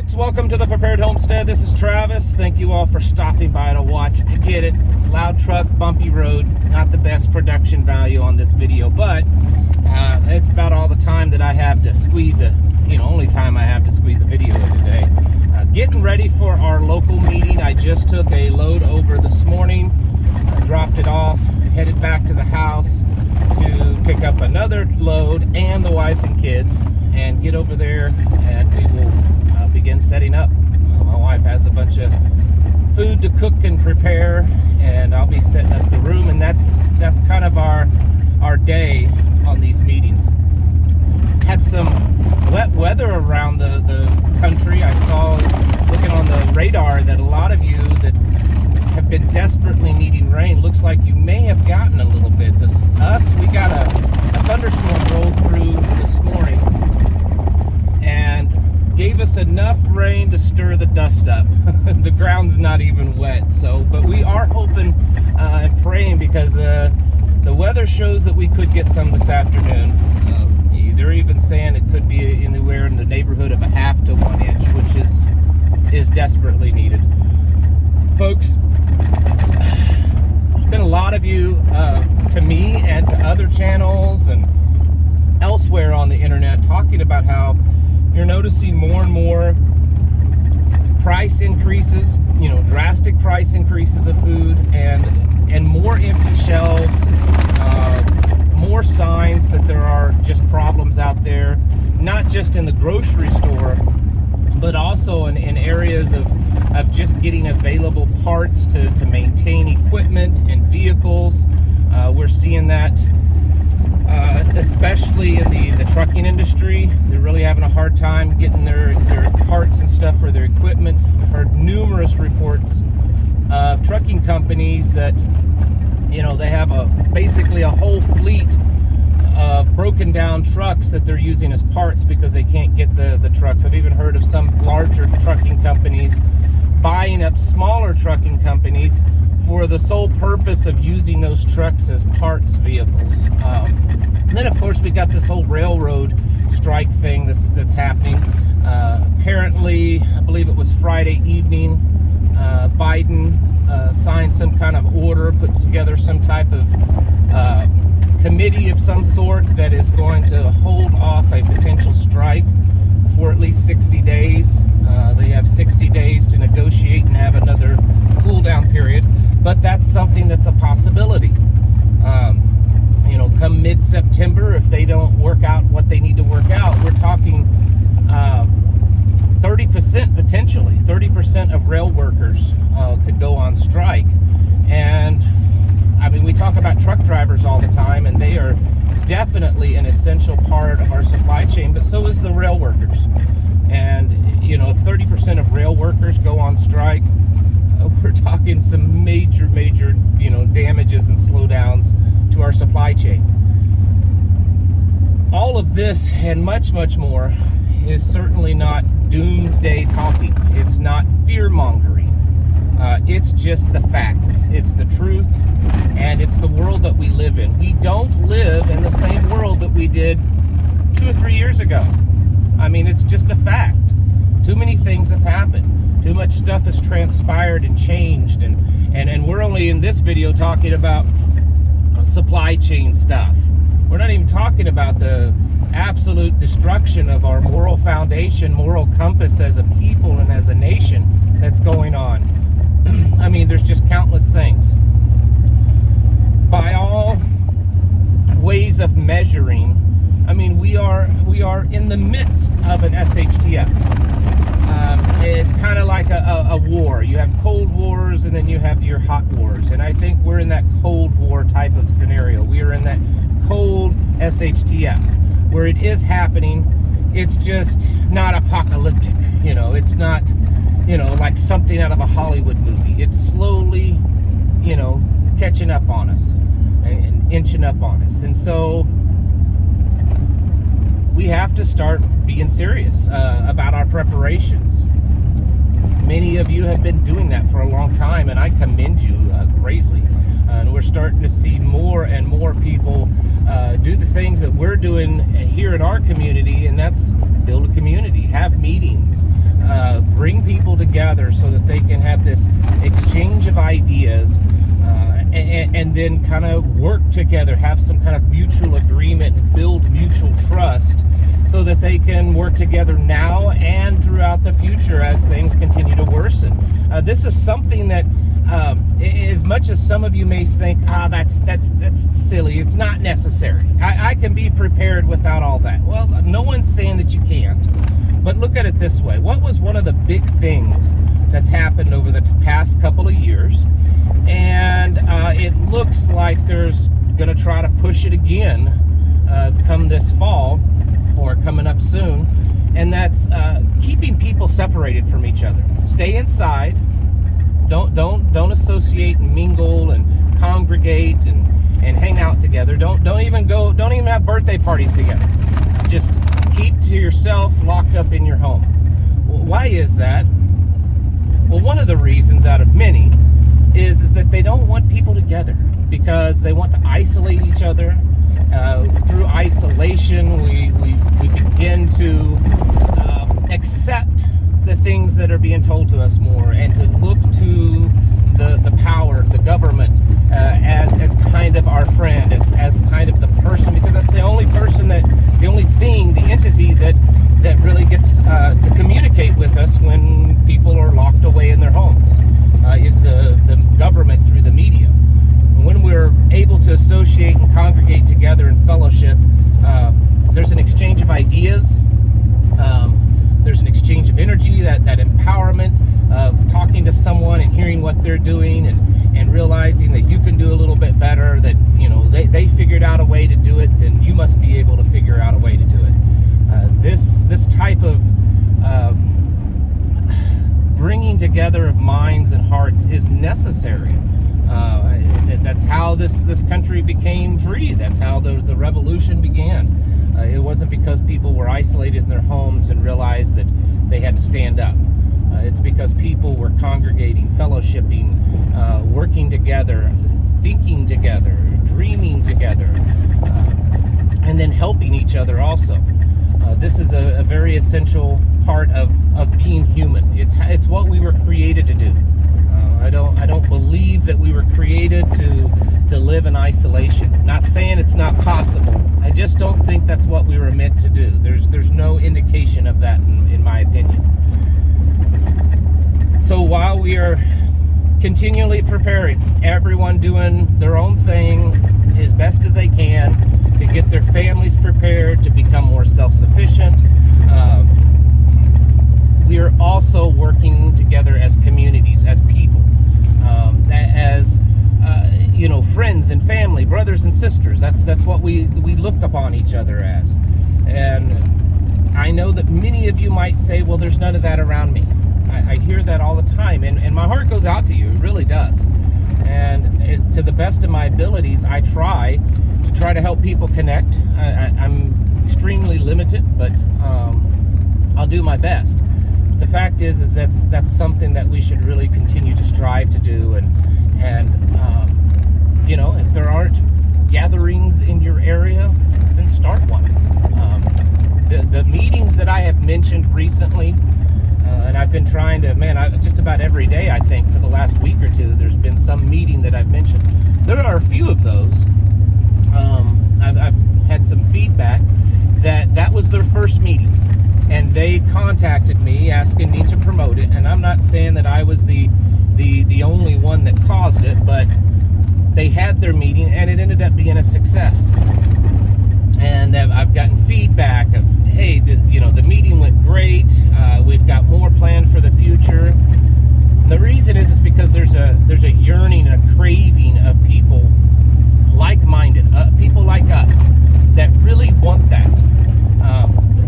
folks, welcome to the Prepared Homestead. This is Travis. Thank you all for stopping by to watch. I get it, loud truck, bumpy road, not the best production value on this video, but it's about all the time that I have to squeeze only time I have to squeeze a video in today. Getting ready for our local meeting. I just took a load over this morning, dropped it off, headed back to the house to pick up another load and the wife and kids and get over there, and we will begin setting up. My wife has a bunch of food to cook and prepare, and I'll be setting up the room, and that's kind of our day on these meetings. Had some wet weather around the country. I saw, looking on the radar, that a lot of you that have been desperately needing rain, looks like you may have gotten a little bit. We got a thunderstorm rolled through this morning and gave us enough rain to stir the dust up. The ground's not even wet, but we are hoping and praying, because the weather shows that we could get some this afternoon. They're even saying it could be anywhere in the neighborhood of a half to 1 inch, which is desperately needed. Folks, there's been a lot of you to me and to other channels and elsewhere on the internet talking about how you're noticing more and more price increases, drastic price increases of food, and more empty shelves, more signs that there are just problems out there, not just in the grocery store, but also in areas of just getting available parts to maintain equipment and vehicles. We're seeing that especially in the trucking industry. They're really having a hard time getting their parts and stuff for their equipment. I've heard numerous reports of trucking companies that they have basically a whole fleet of broken down trucks that they're using as parts because they can't get the trucks. I've even heard of some larger trucking companies buying up smaller trucking companies for the sole purpose of using those trucks as parts vehicles. And then, of course, we got this whole railroad strike thing that's happening. Apparently, I believe it was Friday evening, Biden signed some kind of order, put together some type of committee of some sort that is going to hold off a potential strike for at least 60 days. They have 60 days to negotiate and have another cool down period, but that's something that's a possibility. Come mid-September, if they don't work out what they need to work out, we're talking 30%, potentially 30% of rail workers could go on strike. And I mean, we talk about truck drivers all the time, and they are definitely an essential part of our supply chain, but so is the rail workers. And if 30% of rail workers go on strike, we're talking some major damages and slowdowns to our supply chain. All of this and much more is certainly not doomsday talking. It's not fear-mongering. It's just the facts. It's the truth, and it's the world that we live in. We don't live in the same world that we did 2 or 3 years ago. I mean, it's just a fact. Too many things have happened. Too much stuff has transpired and changed, and we're only in this video talking about supply chain stuff. We're not even talking about the absolute destruction of our moral foundation, moral compass as a people and as a nation that's going on. I mean, there's just countless things. By all ways of measuring, I mean, we are in the midst of an SHTF. It's kind of like a war. You have cold wars, and then you have your hot wars. And I think we're in that cold war type of scenario. We are in that cold SHTF, where it is happening. It's just not apocalyptic. It's not, like something out of a Hollywood movie. It's slowly, catching up on us and inching up on us. And so we have to start being serious about our preparations. Many of you have been doing that for a long time, and I commend you greatly. And we're starting to see more and more people do the things that we're doing here in our community, and that's build a community, have meetings, bring people together so that they can have this exchange of ideas, and then kind of work together, have some kind of mutual agreement, and build mutual trust so that they can work together now and throughout the future as things continue to worsen. This is something that, as much as some of you may think, that's silly, it's not necessary. I can be prepared without all that. Well, no one's saying that you can't. But look at it this way. What was one of the big things that's happened over the past couple of years? And it looks like there's going to try to push it again come this fall or coming up soon. And that's keeping people separated from each other. Stay inside. Don't associate and mingle and congregate and hang out together. Don't even have birthday parties together. Just keep to yourself, locked up in your home. Well, why is that? Well, one of the reasons out of many is that they don't want people together because they want to isolate each other. Through isolation, we begin to accept the things that are being told to us more, and to look to the power, the government, as kind of our friend, as kind of the person, because that's the only person the only thing, the entity that really gets to communicate with us when people are locked away in their homes, is the government through the media. When we're able to associate and congregate together in fellowship, there's an exchange of ideas. There's an exchange of energy, that empowerment of talking to someone and hearing what they're doing and realizing that you can do a little bit better, that they figured out a way to do it, then you must be able to figure out a way to do it. This type of bringing together of minds and hearts is necessary. That's how this country became free. That's how the revolution began. It wasn't because people were isolated in their homes and realized that they had to stand up. It's because people were congregating, fellowshipping, working together, thinking together, dreaming together, and then helping each other also. This is a very essential part of being human. It's what we were created to do. I don't believe that we were created to live in isolation. Not saying it's not possible. I just don't think that's what we were meant to do. There's no indication of that in my opinion. So while we are continually preparing, everyone doing their own thing as best as they can to get their families prepared to become more self-sufficient, we are also working together as communities, as people, as friends and family, brothers and sisters. That's what we look upon each other as. And I know that many of you might say, well, there's none of that around me. I hear that all the time, and my heart goes out to you. It really does. And as to the best of my abilities, I try to help people connect. I'm extremely limited, but I'll do my best. The fact is that's something that we should really continue to strive to do, and if there aren't gatherings in your area, then start one. The meetings that I have mentioned recently, and I've been trying to, just about every day, I think, for the last week or two, there's been some meeting that I've mentioned. There are a few of those. I've had some feedback that was their first meeting, and they contacted me asking me to promote it. And I'm not saying that I was the only one that caused it, but they had their meeting and it ended up being a success. And I've gotten feedback of, hey, the meeting went great. We've got more planned for the future. And the reason is because there's a yearning and a craving of people like-minded, people like us that really want that.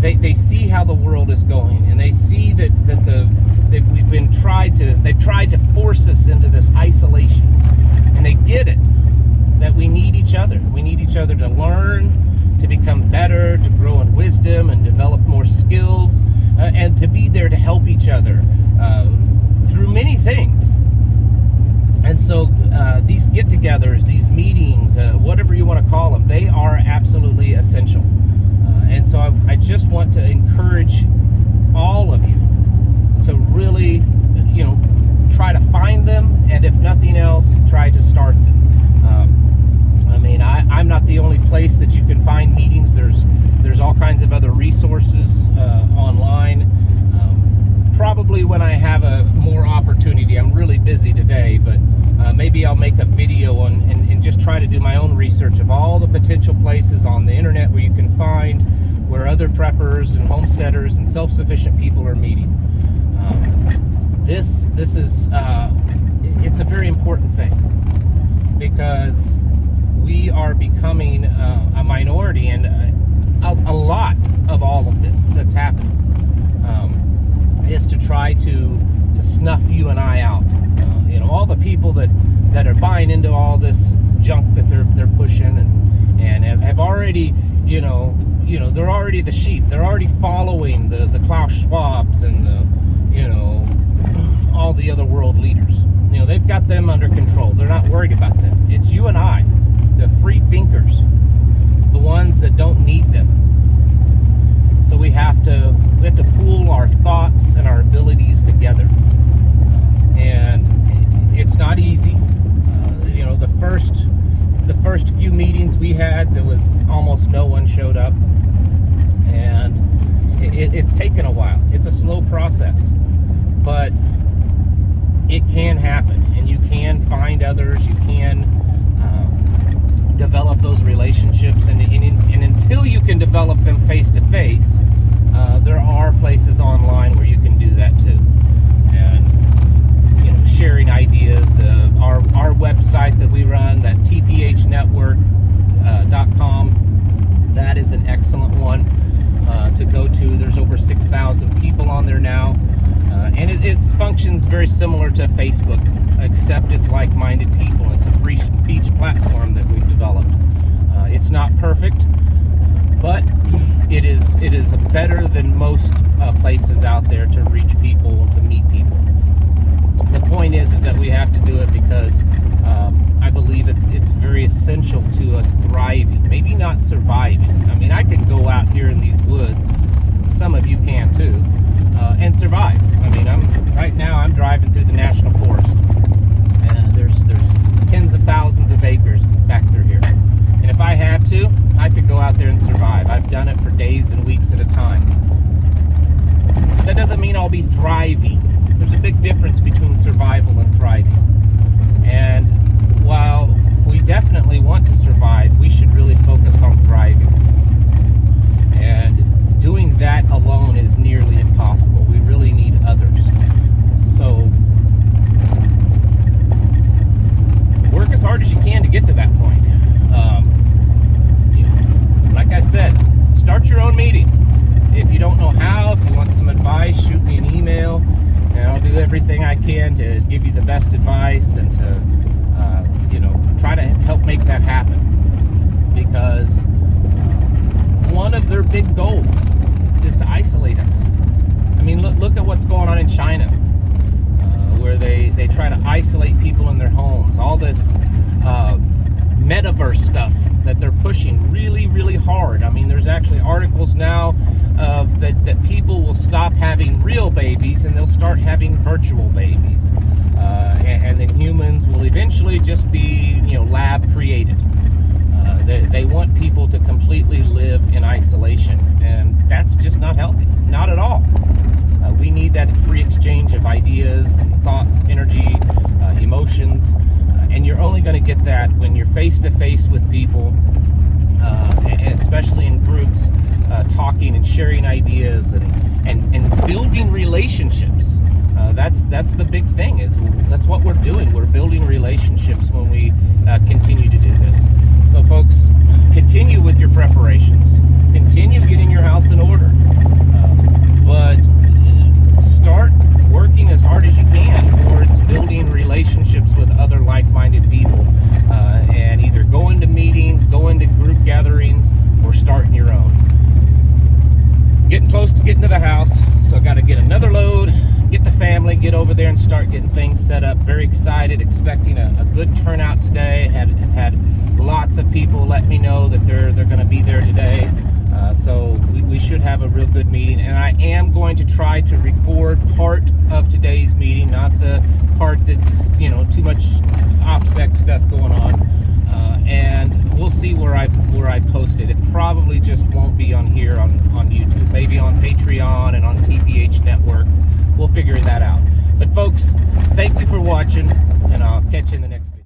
They see how the world is going, and they see that they've tried to force us into this isolation, and they get it, that we need each other. We need each other to learn, to become better, to grow in wisdom and develop more skills, and to be there to help each other through many things. And so these get-togethers, these meetings, whatever you want to call them, they are absolutely essential. And so I just just want to encourage all of you to really, try to find them, and if nothing else, try to start them. I'm not the only place that you can find meetings. There's all kinds of other resources online. Probably when I have a more opportunity. I'm really busy today, but maybe I'll make a video and just try to do my own research of all the potential places on the internet where you can find where other preppers and homesteaders and self-sufficient people are meeting. This is it's a very important thing, because we are becoming a minority, and a lot of all of this that's happening is to try to snuff you and I out. All the people that are buying into all this junk that they're pushing and have already, they're already the sheep. They're already following the Klaus Schwabs and all the other world leaders. They've got them under control. They're not worried about them. It's you and I, the free thinkers, the ones that don't need them. So we have to pool our thoughts and our abilities together, and it's not easy. The first few meetings we had, there was almost no one showed up, and it's taken a while. It's a slow process, but it can happen, and you can find others. You can develop those relationships, and until you can develop them face to face, there are places online where you can do that too. And sharing ideas. Our website that we run, that tphnetwork.com, that is an excellent one to go to. There's over 6,000 people on there now, and it functions very similar to Facebook, except it's like-minded people. It's a free speech platform that we've developed. It's not perfect, but it is better than most places out there to reach people, to meet people. The point is that we have to do it because I believe it's very essential to us thriving, maybe not surviving. I can go out here in these woods, some of you can too, and survive. Right now I'm driving through the national forest, and there's tens of thousands of acres back through here. And if I had to, I could go out there and survive. I've done it for days and weeks at a time. That doesn't mean I'll be thriving. There's a big difference between survival and thriving. And while we definitely want to survive, we should really focus on thriving. And doing that alone is nearly impossible. We really need others. So work as hard as you can to get to that point. Like I said, start your own meeting. If you don't know how, if you want some advice, shoot me an email, and I'll do everything I can to give you the best advice and to, try to help make that happen. Because one of their big goals is to isolate us. Look at what's going on in China, where they try to isolate people in their homes. All this metaverse stuff that they're pushing really, really hard. There's actually articles now of that people will stop having real babies and they'll start having virtual babies, and then humans will eventually just be lab created. They want people to completely live in isolation, and that's just not healthy, not at all. We need that free exchange of ideas, thoughts, energy, emotions, and you're only going to get that when you're face to face with people, especially in groups, talking and sharing ideas and building relationships. That's the big thing. That's what we're doing. We're building relationships when we continue to do this. So, folks, continue with your preparations. Continue getting your house in order, but start working as hard as you can towards building relationships with other like-minded people, and either going to meetings, going to group gatherings, or starting your own. Getting close to getting to the house, so I got to get another load, get the family, get over there and start getting things set up. Very excited, expecting a good turnout today. Have had lots of people let me know that they're going to be there today. So we should have a real good meeting, and I am going to try to record part of today's meeting, not the part that's, you know, too much OPSEC stuff going on. And we'll see where I post it. It probably just won't be on here on YouTube. Maybe on Patreon and on TPH Network. We'll figure that out. But folks, thank you for watching, and I'll catch you in the next video.